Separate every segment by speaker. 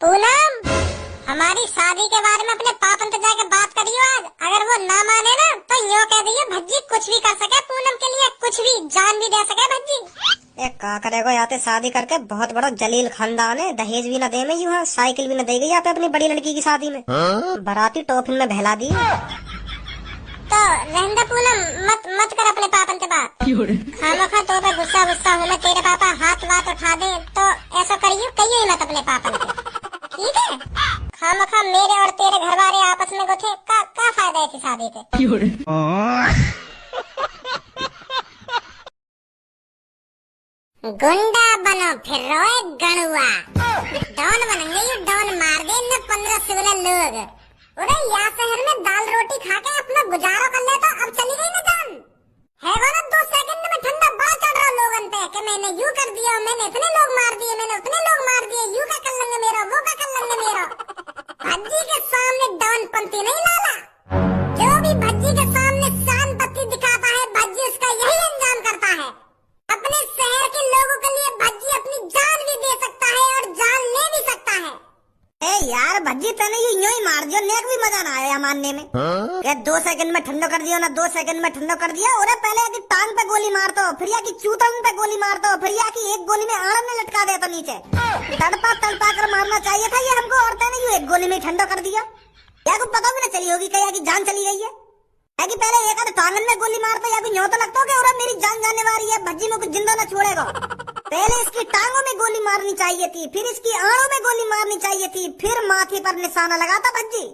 Speaker 1: पूनम, हमारी शादी के बारे में अपने पापन से जाके बात करियो आज। अगर वो ना माने ना तो यूँ कह दियो भज्जी कुछ भी कर सके पूनम के लिए, कुछ भी जान भी दे सके भज्जी।
Speaker 2: एक का करेगो यहाँ पे शादी करके बहुत बड़ा जलील खानदान है, दहेज भी न दे में यूँ साइकिल भी न देगी यहाँ पे अपनी बड़ी लड़की की शादी में। बाराती टॉफिन में बहला दी।
Speaker 1: तो रहने पूनम, मत कर अपने पापन से बात। खामोखा तो पे गुस्सा होना, तेरे पापा हाथ उठा दे तो ऐसा करियो कहियो ही मत अपने पापन के, ठीक है? खामोखा मेरे और तेरे घर वाले आपस में गुथे का फायदा है शादी पे। गुंडा बनो फिर रोए गणुआ, डॉन बनेंगे यू डॉन, मार दे न 15 सिविल लोग। अरे यहाँ शहर में दाल रोटी खा के अपना गुजारा कर ले तो अब चली गई ना जान है वो ना। 2 सेकंड में ठंडा बड़ा चढ़ रहा लोगन पे कि मैंने यूं कर दिया, मैंने इतने लोग मार दिए, मैंने उतने लोग मार दिए, यूं का कर लेंगे मेरा, वो का कर लेंगे मेरा। भज्जी के सामने डॉन पंती नहीं लाला, जो भी भज्जी के सामने शान पत्ती दिखाता है भज्जी उसका यही अंजाम करता है। अपने शहर के लोगों के लिए भज्जी अपनी जान भी दे सकता है और जान ले भी सकता है।
Speaker 2: ए यार भज्जी तने यूं ही मार दियो, नेक भी मजा ना आया मानने में। क्या 2 सेकंड में ठंडो कर दियो ना, 2 सेकंड में ठंडो कर दिया। और पहले की टांग पे गोली मारता हो, फिर या की चूतन पे गोली मारता हो, फिर या की एक गोली में आड़म में लटका देता नीचे। तड़पा कर मारना चाहिए था ये हमको, और तने यूं एक गोली में ठंडो कर दिया। या को पता भी न चली होगी क्या की जान चली गई है। कि पहले एक आध टांगन में गोली मारता या भी न्यों तो लगता हो कि और मेरी जान जाने वाली है, भज्जी में कुछ जिंदा न छोड़ेगा। पहले इसकी टांगों में गोली मारनी चाहिए थी, फिर इसकी आड़ों में गोली मारनी चाहिए थी, फिर माथे पर निशाना लगाता भज्जी।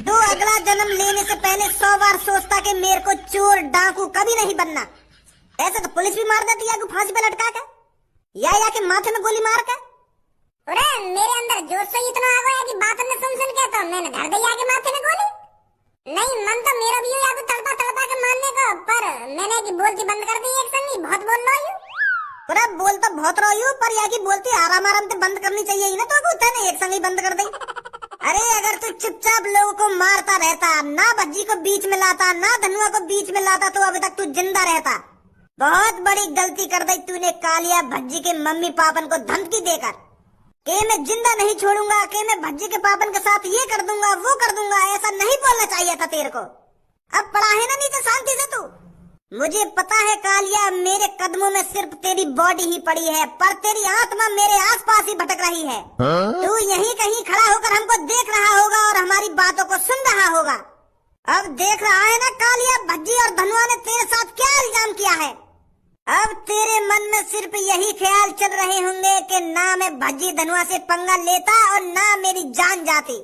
Speaker 2: तो अगला जन्म लेने से पहले 100 बार सोचता कि मेरे को चोर डाकू कभी नहीं बनना। ऐसे तो पुलिस भी मार देती है फांसी पे लटका के या के माथे में गोली मार के।
Speaker 1: अरे मेरे अंदर जोश से इतना आ गया कि बात में सुन के तो मैंने धर दी आगे माथे में गोली। नहीं मन तो मेरा भी या तड़पा के मारने को, पर मैंने की बोलती बंद कर दी एक संगी, बहुत बोल रहा हूँ।
Speaker 2: पूरा बोल तो बहुत रही हूँ, पर या की बोलती आराम से बंद करनी चाहिए ना, तो ने एक संगी बंद कर दी। अरे अगर तू चुपचाप लोगों को मारता रहता, ना भज्जी को बीच में लाता, ना धनुआ को बीच में लाता, तो अभी तक तू जिंदा रहता। बहुत बड़ी गलती कर दी तूने कालिया, भज्जी के मम्मी पापन को धमकी देकर के मैं जिंदा नहीं छोड़ूंगा, के मैं भज्जी के पापन के साथ ये कर दूंगा वो कर दूंगा। ऐसा नहीं बोलना चाहिए था तेरे को। अब पड़ा है ना नीचे शांति से तू। मुझे पता है कालिया, मेरे कदमों में सिर्फ तेरी बॉडी ही पड़ी है, पर तेरी आत्मा मेरे आसपास ही भटक रही है। तू यहीं कहीं खड़ा होकर हमको देख रहा होगा और हमारी बातों को सुन रहा होगा। अब देख रहा है ना कालिया, भज्जी और धनुआ ने तेरे साथ क्या इल्जाम किया है। अब तेरे मन में सिर्फ यही ख्याल चल रहे होंगे कि ना मैं भज्जी धनुआ से पंगा लेता और ना मेरी जान जाती,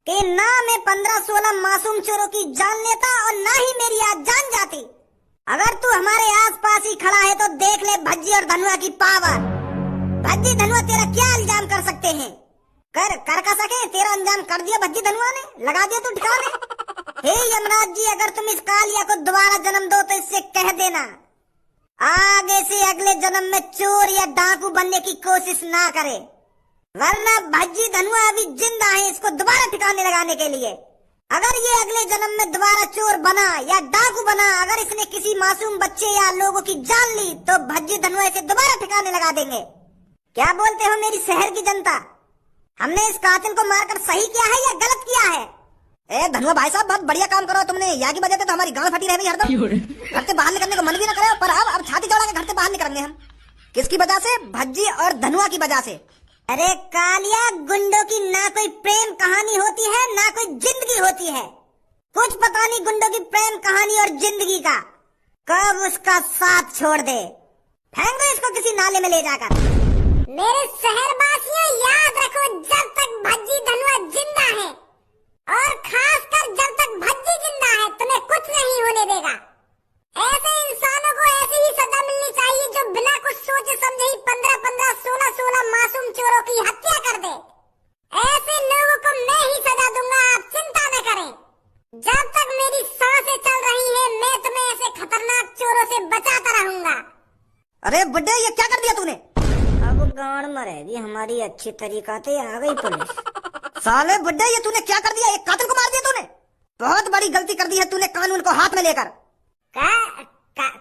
Speaker 2: कि ना मैं 15-16 मासूम चोरों की जान लेता और ना ही मेरी आज जान जाती। अगर तू हमारे आसपास ही खड़ा है तो देख ले भज्जी और धनुआ की पावर। भज्जी धनुआ तेरा क्या इल्जाम कर सकते हैं, कर का सके तेरा अंजाम कर दिया भज्जी धनुआ ने, लगा दिया तू ठिकाने। हे यमराज जी, अगर तुम इस कालिया को दोबारा जन्म दो तो इससे कह देना आगे से अगले जन्म में चोर या डाकू बनने की कोशिश ना करे, वरना भज्जी धनुआ अभी जिंदा है इसको दोबारा ठिकाने लगाने के लिए। अगर ये अगले जन्म में दोबारा चोर बना या डाकू बना, अगर इसने किसी मासूम बच्चे या लोगों की जान ली, तो भज्जी धनुआ इसे दोबारा ठिकाने लगा देंगे। क्या बोलते हो मेरी शहर की जनता, हमने इस कातिल को मारकर सही किया है या गलत किया है? ए धनुआ भाई साहब, बहुत बढ़िया काम करो तुमने। यहाँ की वजह से तो हमारी गांड फटी रह गई हरदम। घर से बाहर निकलने को मन भी न करे, पर अब छाती चढ़ा के घर से बाहर निकलेंगे हम। किसकी वजह से? भज्जी और धनुआ की वजह से। अरे कालिया, गुंडों की ना कोई प्रेम कहानी होती है ना कोई जिंदगी होती है। कुछ पता नहीं गुंडों की प्रेम कहानी और जिंदगी का, कब उसका साथ छोड़ दे। फेंक दो इसको किसी नाले में ले जाकर।
Speaker 1: मेरे शहरवासियों याद रखो, जब तक भज्जी धनुआ जिंदा है और खासकर जब तक भज्जी जिंदा है, तुम्हें कुछ नहीं होने देगा। ऐसे इंसानों को ऐसी ही सजा मिलनी चाहिए जो बिना कुछ सोचे समझे ही 15-15, 16-16 मासूम चोरों की हत्या कर दे। ऐसे लोगों को मैं ही सजा दूंगा, आप चिंता न करें। जब तक मेरी सांसें चल रही है, मैं तुम्हें ऐसे खतरनाक चोरों से बचाता रहूंगा।
Speaker 2: अरे बुड्ढे, ये क्या कर दिया तूने? अब गांड मरेगी हमारी अच्छी तरीका से। आ गई पुलिस। साले बुड्ढे, ये तूने क्या कर दिया? एक कातिल को मार दिया तूने। बहुत बड़ी गलती कर दी है तूने कानून को हाथ में लेकर।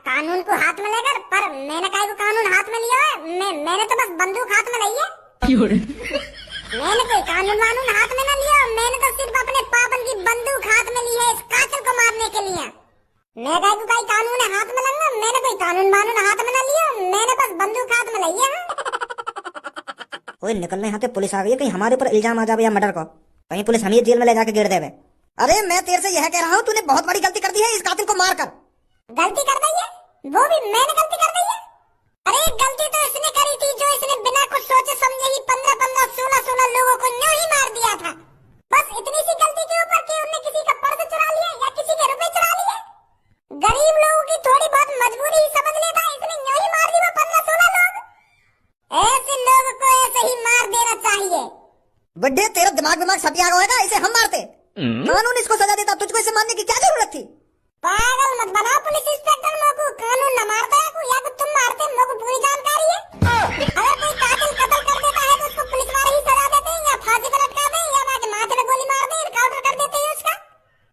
Speaker 1: कानून को हाथ में लेकर? पर मैंने काहे को कानून हाथ में लिया है? मैंने तो बस बंदूक हाथ में ली है। मैंने कोई कानून वानून हाथ में न लिया, मैंने तो सिर्फ अपने पापन की बंदूक हाथ में ली है इस कातिल को मारने के लिए। मैं कहीं को कोई कानून हाथ में लूंगा, मैंने कोई कानून वानून हाथ में न लिया, मैंने बस बंदूक हाथ में ली है।
Speaker 2: ओए निकलने यहाँ से पुलिस आ गई है, कहीं हमारे ऊपर इल्जाम आ जावे या मर्डर को, कहीं पुलिस हमें जेल में ले जाके गिर देवे। अरे मैं तेरे से यह कह रहा हूँ, तूने बहुत बड़ी गलती कर दी है इस कातिल को मारकर।
Speaker 1: गलती कर दी है? वो भी मैंने गलती कर दी है? अरे गलती तो इसने करी थी जो इसने बिना कुछ सोचे समझे ही 15-15, 16-16 लोगों को यूं ही मार दिया था। बस इतनी सी गलती के ऊपर कि उन्होंने किसी का पर्स चुरा लिया या किसी के रुपए चुरा लिए। गरीब लोगों की थोड़ी बहुत मजबूरी ही समझ लेता, इसने यूं ही मार दिया 15-16 लोग। ऐसे लोगों को ऐसे ही मार देना चाहिए।
Speaker 2: बुड्ढे तेरा दिमाग सट गया होगा, इसे हम मारते, कानून इसको सजा देता, तुझको इसे मारने की क्या जरूरत थी?
Speaker 1: पागल मत बनाओ पुलिस इंस्पेक्टर, मोको कानून न मारता है या तो तुम मारते, मोको पूरी जानकारी है। अगर कोई कातिल कत्ल कर देता है तो उसको पुलिस वाले ही सजा देते हैं या फांसी पर लटका दे या माथे में गोली मार दे, एनकाउंटर कर देते हैं उसका।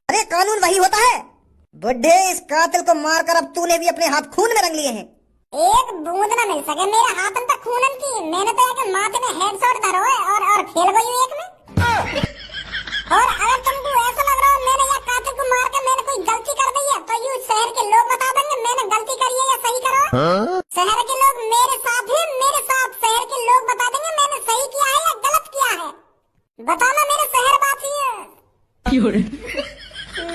Speaker 2: अरे कानून वही होता है बुड्ढे, इस कातिल को मारकर अब तूने भी अपने हाथ खून में रंग लिए हैं।
Speaker 1: एक बूंद न मिल सके मेरे हाथ तक खून की, मैंने तो एक माथे में हेडशॉट धरो है और फेल गई हूँ एक में। और अगर तुमको ऐसा लग रहा हो मैंने या कातिल को मार के मैंने कोई गलती कर दी है तो यूं शहर के लोग बता देंगे मैंने गलती करी है या सही करो। शहर के लोग मेरे साथ हैं, मेरे साथ शहर के लोग बता देंगे मैंने सही किया है या गलत किया है। बताना मेरे शहर बाती है।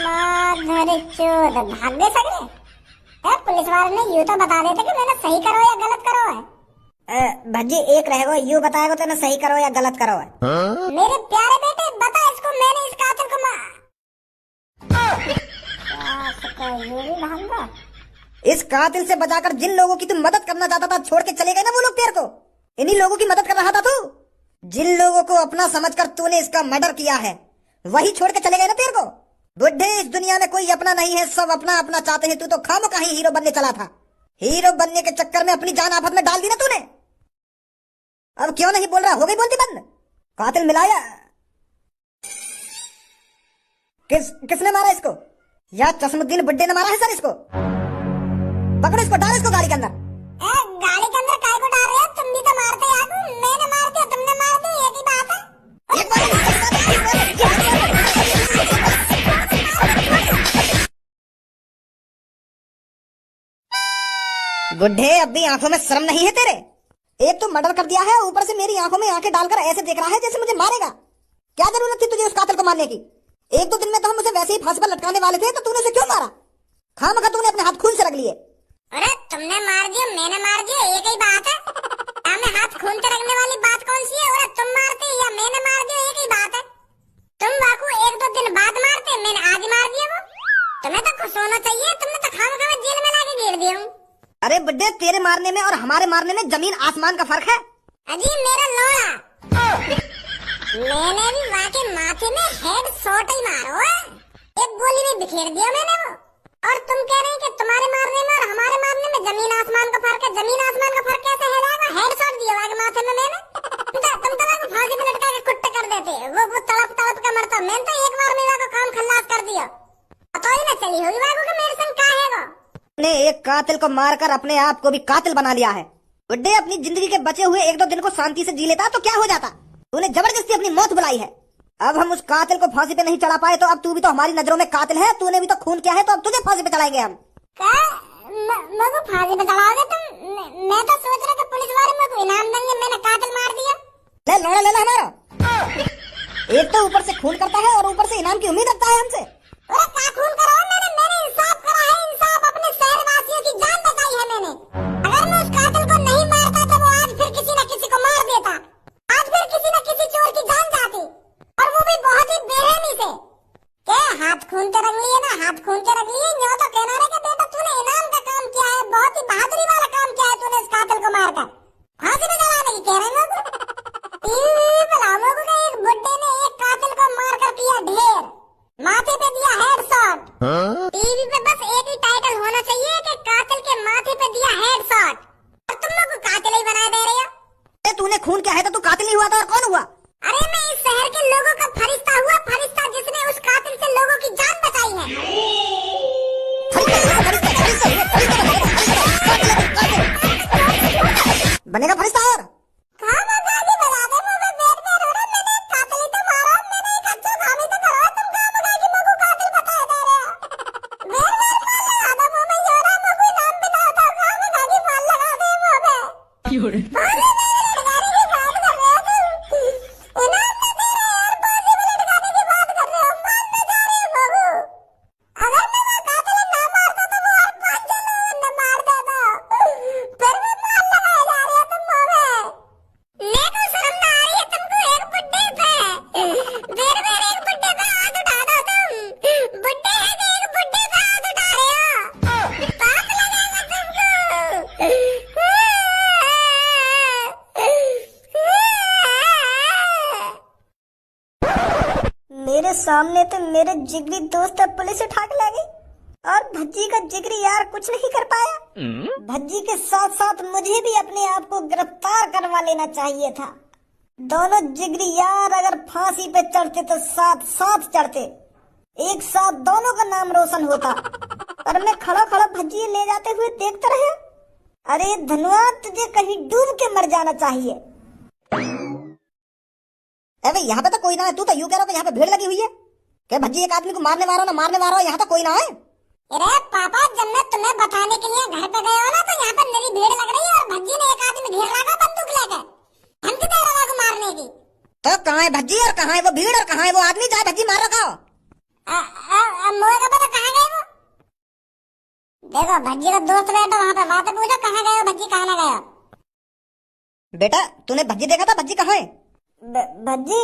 Speaker 1: माधुरी चोद भाग गए सगरे। पुलिस वाले ने यूं तो बता देते कि मैंने सही करो या गलत करो है।
Speaker 2: भज्जी एक रहेगा, यूं बताएगा तो ना सही करो या गलत करो है।
Speaker 1: मेरे प्यारे बेटे बता इसको मैंने इस कातिल को
Speaker 2: इस कातिल से बचाकर जिन लोगों की तू मदद करना चाहता था छोड़ के चले गए ना वो लोग तेरे को, इन्हीं लोगों की मदद कर रहा था तू। जिन लोगों को अपना समझकर तूने इसका मर्डर किया है वही छोड़ के चले गए ना तेरे को। बुड्ढे इस दुनिया में कोई अपना नहीं है, सब अपना अपना चाहते हैं। तू तो खामखा ही हीरो बनने चला था, हीरो बनने के चक्कर में अपनी जान आफत में डाल दी ना तूने। अब क्यों नहीं बोल रहा, हो गई बोलती बंद? कातिल मिलाया किसने मारा इसको? या चश्मुद्दीन बुड्ढे ने मारा है सर इसको? पकड़ो इसको, डालो इसको गाड़ी के अंदर।
Speaker 1: गाड़ी के अंदर काय को डाल रहे हो? तुम भी तो मारते यार, मैंने मार दिया तुमने मार दिया, एक ही बात है। बुड्ढे अब भी आंखों में शर्म नहीं है तेरे? एक तो मर्डर कर दिया है, ऊपर से मेरी आंखों में आंखें डालकर ऐसे देख रहा है जैसे मुझे मारेगा। क्या जरूरत थी तुझे उस कातिल को मारने की? एक दो दिन में तो हम उसे वैसे ही फांसी पर लटकाने वाले थे, तो तूने उसे क्यों मारा? खामखा तूने अपने हाथ खून से रख लिए। अरे तुमने मार दिया मैंने मार दिया, एक ही बात है। हमें हाथ खून से रखने वाली बात कौन सी है? और तुम मारते या मैंने मार दिया, एक ही बात है। तुम बाकू एक दो दिन बाद मारते, मैंने आज मार दिया वो। तुम्हें तो खुश होना चाहिए, तुमने तो खामखा जेल में लाके गिर दिया। अरे बुड्ढे तेरे मारने में और हमारे मारने में जमीन आसमान का फर्क है। अजी मेरा लोड़ा, मैंने भी वाके माथे में हेड शॉट ही मारो है, एक गोली में बिखेर दिया मैंने वो। और तुम कह रहे हैं कि तुम्हारे मारने में और हमारे मारने में जमीन आसमान का फर्क है। जमीन आसमान का फर्क कैसे है? हेड शॉट दिया वाके माथे में मैंने। तुम तो वाको फांसी पे लटका के कुट्टे कर देते, वो तड़प तड़प के मरता। मैंने तो एक बार में वाको काम खल्लास कर दिया, तो ही ना चली होगी वाको कि मेरे संग का है वो। ने एक कातिल को मारकर अपने आप को भी कातिल बना लिया है। बुड्ढे अपनी जिंदगी के बचे हुए एक दो दिन को शांति से जी लेता तो क्या हो जाता? तूने जबरदस्ती अपनी मौत बुलाई है। अब हम उस कातिल को फांसी पे नहीं चढ़ा पाए तो अब तू भी तो हमारी नजरों में कातिल है। तूने भी तो खून किया है, तो अब तुझे फांसी पे चढ़ाएंगे हम। मुझे फांसी पे चढ़ाओगे तुम? मैं तो सोच रहा था पुलिस वाले मुझे इनाम देंगे, मैंने कातिल मार दिया। ले लोड़ा ले हमारा। एक तो ऊपर से खून करता है और ऊपर से इनाम की उम्मीद रखता है हमसे। अरे क्या खून करा है? मैंने इंसाफ करा है, इंसाफ अपने शहरवासियों की जान बचाई है मैंने। अगर मैं उस कातिल को नहीं मारता तो वो आज फिर किसी न किसी को मार देता, आज फिर किसी न किसी चोर की जान जाती, और वो भी बहुत ही बेरहमी से। क्या हाथ खून के रंग लिए ना, हाथ खून के रंग लिए। न्यों तो कहना रहे कि बेटा तूने इनाम का काम किया है, बहुत ही बहादुरी वाला काम किया है तूने इस कातिल को मारकर फांसी में चढ़ाने की कह रहे हैं। एक बुड्ढे ने एक कातिल को मारकर किया ढेर, माथे पे दिया हेडशॉट। टीवी पे बस एक ही टाइटल होना चाहिए कि कातिल के माथे पे दिया हेडशॉट, और तुम लोग को कातिल ही बना दे रहे हो। तूने खून किया है तो तू कातिल नहीं हुआ था और कौन हुआ? अरे मैं इस शहर के लोगों का फरिश्ता हुआ, फरिश्ता जिसने उस कातिल से लोगों की जान बचाई है। बनेगा फरिश्ता और
Speaker 2: सामने तो मेरे जिगरी दोस्त पुलिस उठा के ले गई और भज्जी का जिगरी यार कुछ नहीं कर पाया। भज्जी के साथ साथ मुझे भी अपने आप को गिरफ्तार करवा लेना चाहिए था। दोनों जिगरी यार अगर फांसी पे चढ़ते तो साथ साथ चढ़ते, एक साथ दोनों का नाम रोशन होता। पर मैं खड़ा खड़ा भज्जी ले जाते हुए देखता रहा। अरे धन्यवाद, तुझे कहीं डूब के मर जाना चाहिए। अबे यहाँ पे तो कोई ना है, तू तो यूं कह रहा है यहाँ पे भीड़ लगी हुई है क्या? भज्जी एक आदमी को मारने वाला ना मारने वाला, यहाँ तो कोई ना है।
Speaker 1: अरे पापा, जब मैं तुम्हें बताने के लिए घर पे गया ना तो यहाँ पर मेरी भीड़ लग रही है और भज्जी ने एक आदमी घेर रखा बंदूक लेकर, धमकी दे रहा है मारने की।
Speaker 2: तो कहाँ है भज्जी और कहाँ है वो भीड़ और कहाँ है वो आदमी जहाँ भज्जी मार रखा हो?
Speaker 1: मोए का पता कहाँ गए वो? देखो भज्जी का दोस्त बैठा वहाँ पे, बात पूछो कहाँ गए हो भज्जी, कहाँ ना गए हो?
Speaker 2: बेटा तूने भज्जी देखा था? भज्जी कहाँ है? भज्जी?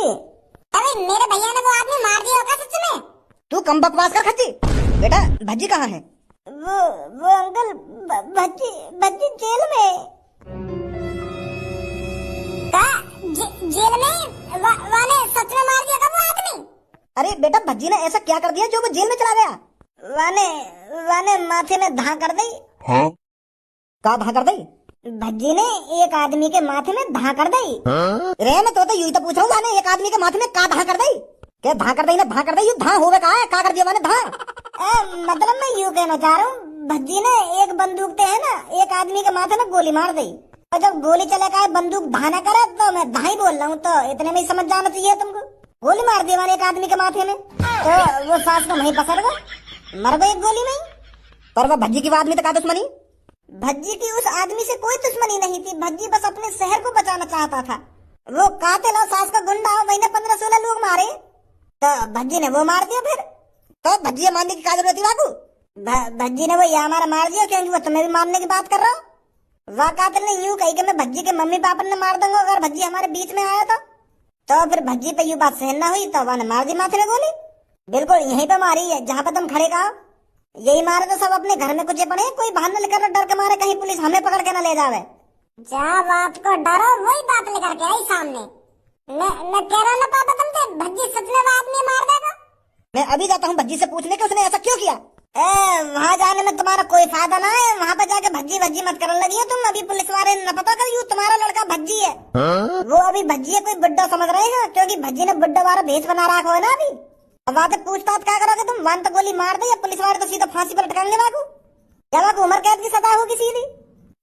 Speaker 1: अरे मेरे भैया ने वो आदमी मार दिया होगा सच में।
Speaker 2: तू कम बकवास कर खच्ची। बेटा भज्जी कहाँ है? वो अंकल भज्जी भज्जी जेल में।
Speaker 1: जेल में वाले सच में मार दिया था वो आदमी?
Speaker 2: अरे बेटा भज्जी ने ऐसा क्या कर दिया जो वो जेल में चला गया? वाने माथे में धा कर दी।
Speaker 3: हाँ?
Speaker 2: का धा कर दी? भज्जी ने एक आदमी के माथे में धा कर दी। रे मैं तो यूं तो पूछ रहा हूँ, वाने एक आदमी के माथे में का धा कर दी? क्या धा कर दी ना धा कर दी? यू धा होवे का है, का कर दिया मैंने धा? मतलब मैं यूं कहना चाह रहा हूँ, भज्जी ने एक बंदूक ते है ना एक आदमी के माथे में गोली मार दी और जब गोली चले का बंदूक धा न करे तो मैं धा ही बोल रहा हूँ, तो इतने में ही समझ जाना चाहिए तुमको। गोली मार दी मैंने एक आदमी के माथे में तो वो सांस को वहीं पकड़ गया, मर गई एक गोली में। पर वो भज्जी की आदमी तो का दुश्मनी? भज्जी की उस आदमी से कोई दुश्मनी नहीं थी, भज्जी बस अपने शहर को बचाना चाहता था। वो कातिल और सास का गुंडा वही ने 15-16 लोग मारे तो भज्जी ने वो मार दिया। फिर तो भज्जी मारने की क्या जरूरत थी बाबू? भज्जी ने वो यहाँ हमारा मार दिया क्योंकि वो तुम्हें भी मारने की बात कर रहा हूँ। वह कातिल ने यूं कही कि मैं भज्जी के मम्मी पापा ने मार दूंगा अगर भज्जी हमारे बीच में आया तो फिर भज्जी पे यूं बात सहन न हुई तो वह ने मार दी माथे में गोली। बिल्कुल यहीं पे मारी है जहाँ पे तुम खड़े का। यही मारे तो सब अपने घर में कुछ पड़े, कोई बहाना लेकर डर के मारे कहीं पुलिस हमें पकड़ के न ले जावे।
Speaker 1: जा बात को डरो वही बात लेकर के आई सामने। मैं कह रहा ना पापा तुमसे भज्जी सच में वो आदमी मार देगा।
Speaker 2: मैं अभी जाता हूँ भज्जी से पूछने के उसने ऐसा क्यों किया। वहाँ जाने में तुम्हारा कोई फायदा ना है, वहाँ पे जाके भज्जी भज्जी मत करने लगी है तुम। अभी पुलिस वाले न पता कर यू तुम्हारा लड़का भज्जी है। वो अभी भज्जी है कोई बुड्ढा समझ रहे हैं क्योंकि भज्जी ने बुड्ढा वाला भेष बना रखा है ना अभी। अब वहाँ पे पूछताछ क्या करोगे तुम? वन तो गोली मार दे या पुलिस वाले तो सीधा फांसी पर लटकाएंगे बाबू। क्या बाबू उम्र कैद की सजा होगी सीधी।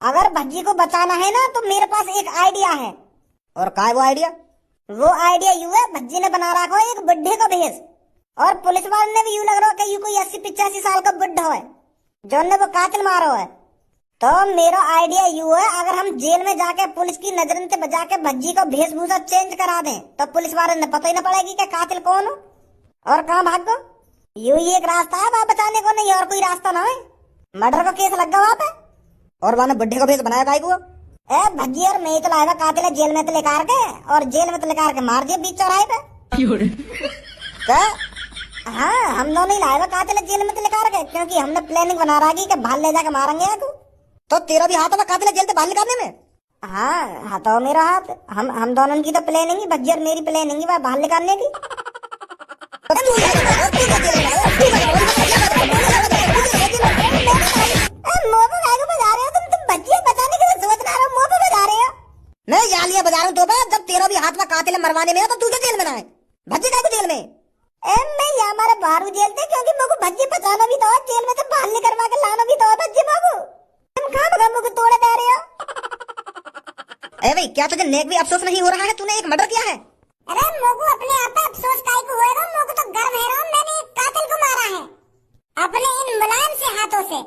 Speaker 2: अगर भज्जी को बचाना है ना तो मेरे पास एक आइडिया है। और क्या है वो आइडिया? वो आइडिया यू है, भज्जी ने बना रखा है एक बुढ़े का भेष और पुलिस वाले ने भी यूं लग रहा है कि यू कोई 80-85 साल का बुढ़ा है जो ने वो कातिल मारा है। तो मेरा आइडिया यू है, अगर हम जेल में जाके पुलिस की नजर से बचा के भज्जी का वेशभूषा चेंज करा दें तो पुलिस वाले ने पता ही न पड़ेगी कि कातिल कौन हो और कहाँ भाग गो। यू ही एक रास्ता है वहाँ बचाने को, नहीं और कोई रास्ता ना है। मर्डर का केस लग गया वहाँ पे और वहाँ बुढ़े का भेष बनाया गाय को। भज्जी और मैं तो लाया कातिल है जेल में तो लेकर के और जेल में तो लेकर के मार दिया बीच चौराहे पे। हाँ हम दोनों ही लाए कातिल है जेल में तो लेकर के क्योंकि हमने प्लानिंग बना रखी कि बाहर ले जाके मारेंगे तू। तो तेरा भी हाथ है कातिल है जेल से बाहर निकालने में? हाँ हाथ हो मेरा हाथ। हम दोनों की तो प्लानिंग भज्जी और मेरी प्लानिंग बाहर निकालने की। मैं यालियां बजा रहा हूँ तो जब तेरा भी हाथ में कातिल मरवाने में है तो तू क्या जेल में ना है? भज्जी का जेल में? मैं यहाँ हमारे बाहर जेल थे क्योंकि मुझे भज्जी बचाना भी था, जेल में से बाहर निकलवा के लाना भी था भज्जी बाबू। तुम कहाँ बगा मुझे तोड़े दे रहे हो? अरे भाई क्या तुझे नेक भी अफसोस नहीं हो रहा है? तूने एक मर्डर किया है।
Speaker 1: अरे मोगू अपने आप पे अफसोस काहे को होएगा? मोगू तो गर्व है रहा मैंने एक कातिल को मारा है अपने इन मुलायम से हाथों से।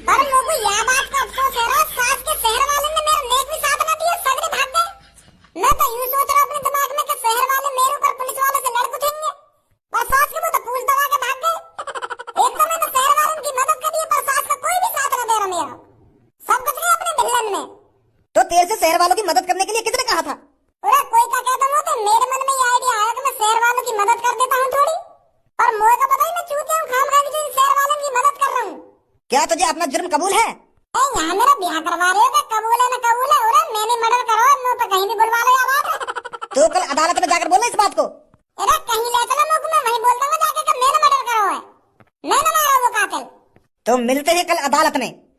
Speaker 1: पर मोगू यह बात का अफसोस है रहा सास के शहर वाले ने मेरा नेक भी साथ न दिया, सगरे भाग गए। मैं तो यूं सोच रहा अपने दिमाग में कि शहर वाले मेरे ऊपर पुलिस वाले से लड़ उठेंगे और सास के मुंह तो पूछ दबा के भाग गए। एक तो मैंने शहर वालों की मदद करी पर सास का कोई भी साथ न दे रहा मेरा, सब कुछ गया अपने भिल्लन में।
Speaker 2: तो तेरे से शहर वालों की मदद करने के लिए किसने कहा था?
Speaker 1: अरे कोई क्या कहता हूँ तो मेरे मन में ये आइडिया आया कि मैं शहर वालों की मदद कर देता हूँ थोड़ी, और मोए का पता ही मैं चूतिया हूँ खाम खा के शहर वालों की मदद कर रहा हूँ।
Speaker 2: क्या तुझे अपना जुर्म कबूल है?
Speaker 1: यहाँ मेरा ब्याह करवा रहे हो कबूल है न कबूल है? अरे मैंने मर्डर करो मुँह पे कहीं भी बुलवा लो या बात।
Speaker 2: तो कल अदालत में जाकर बोलना इस बात को।
Speaker 1: अरे कहीं ले चलो मुझे, मैं वहीं बोल
Speaker 2: तो मिलते हैं कल अदालत में।